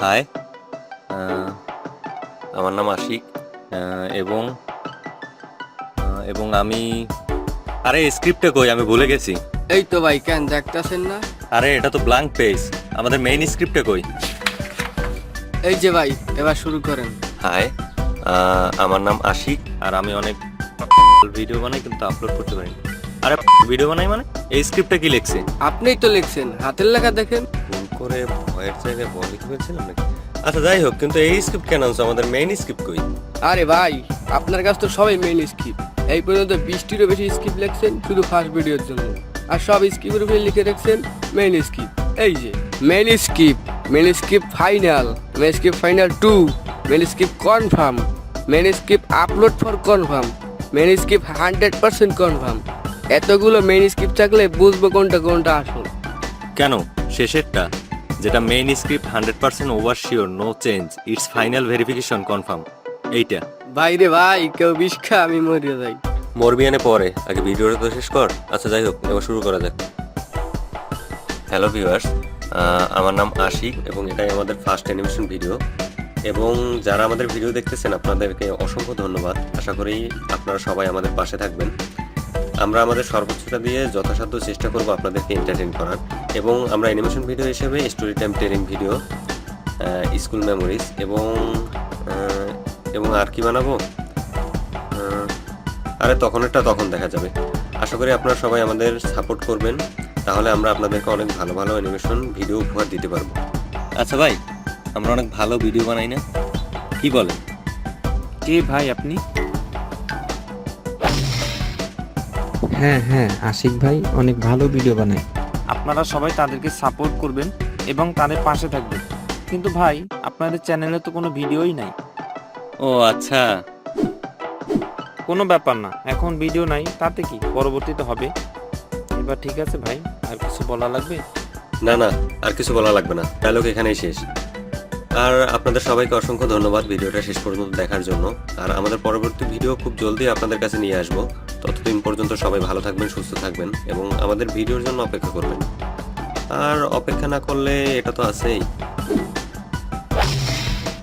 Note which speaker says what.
Speaker 1: High, আমার নাম আশিক। এবং এবং আমি আরে স্ক্রিপ্টে কই, আমি ভুলে গেছি।
Speaker 2: এই তো ভাই, কেন দেখতেছেন না?
Speaker 1: আরে এটা তো ব্ল্যাঙ্ক পেজ, আমাদের মেইন স্ক্রিপ্টে কই?
Speaker 2: এই যে ভাই, এবার শুরু করেন।
Speaker 1: হাই, আমার নাম আশিক, আর আমি অনেক ভিডিও বানাই কিন্তু আপলোড করতে পারি না। আরে ভিডিও বানাই মানে এই স্ক্রিপ্টে কি লিখছি?
Speaker 2: আপনিই তো লিখছেন, হাতের লেখা দেখেন।
Speaker 1: ভুল করে ভয়ের জায়গায় ব লিখে ফেলছিলাম নাকি? আচ্ছা যাই হোক, কিন্তু এই স্ক্রিপ্ট কেন আনছো? আমাদের মেইন স্ক্রিপ্ট কই?
Speaker 2: আরে ভাই, আপনার কাছে তো সবাই মেইন স্ক্রিপ্ট। এই পর্যন্ত 20টিরও বেশি স্ক্রিপ্ট লিখছেন শুধু ফার্স্ট ভিডিওর জন্য, আর সব স্ক্রিপ্টের উপরে লিখে রাখছেন মেইন স্ক্রিপ্ট। এই যে main script, main script final, main script final 2, main script confirm, main script upload for confirm, main script 100% confirm. এতগুলো মেইন স্ক্রিপ্ট থাকলে বুঝবো কোনটা কোনটা আসল।
Speaker 1: কেন শেষেরটা, যেটা main script 100% over sure, no change, it's final verification confirm, এইটা?
Speaker 2: ভাই রে ভাই, কেউ বিষ খা, আমি মরিয়া যাই।
Speaker 1: মরবিয়ানে পরে, আগে ভিডিওটা তো শেষ কর। আচ্ছা যাই হোক, এবার শুরু করা যাক। হ্যালো ভিউয়ার্স, আমার নাম আশিক এবং এটাই আমাদের ফার্স্ট অ্যানিমেশন ভিডিও। এবং যারা আমাদের ভিডিও দেখতেছেন আপনাদেরকে অসংখ্য ধন্যবাদ। আশা করি আপনারা সবাই আমাদের পাশে থাকবেন। আমরা আমাদের সর্বোচ্চটা দিয়ে যথাসাধ্য চেষ্টা করব আপনাদেরকে এন্টারটেইন করার। এবং আমরা অ্যানিমেশন ভিডিও হিসেবে story time telling video, school memories এবং এবং আর কি বানাবো, আরে তখনেরটা তখন দেখা যাবে। আশা করি আপনারা সবাই আমাদের সাপোর্ট করবেন, তাহলে আমরা আপনাদেরকে অনেক ভালো ভালো অ্যানিমেশন ভিডিও উপহার দিতে পারবো। আচ্ছা ভাই, আমরা অনেক ভালো ভিডিও বানাই না, কি বলেন?
Speaker 3: কে ভাই আপনি?
Speaker 4: হ্যাঁ, আশিক ভাই অনেক ভালো ভিডিও বানায়।
Speaker 3: আপনারা সবাই তাদেরকে সাপোর্ট করবেন এবং তাদের পাশে থাকবেন। কিন্তু ভাই, আপনাদের চ্যানেলে তো কোনো ভিডিওই নাই।
Speaker 1: ও আচ্ছা,
Speaker 3: কোনো ব্যাপার না, এখন ভিডিও নাই তাতে কি, পরবর্তীতে হবে। এবার ঠিক আছে ভাই, আর কিছু বলা লাগবে?
Speaker 1: না না, আর কিছু বলা লাগবে না, ডায়লগ এখানেই শেষ। আর আপনাদের সবাইকে অসংখ্য ধন্যবাদ ভিডিওটা শেষ পর্যন্ত দেখার জন্য। আর আমাদের পরবর্তী ভিডিও খুব জলদি আপনাদের কাছে নিয়ে আসবো। ততদিন পর্যন্ত সবাই ভালো থাকবেন, সুস্থ থাকবেন এবং আমাদের ভিডিওর জন্য অপেক্ষা করবেন। আর অপেক্ষা না করলে এটা তো আছেই,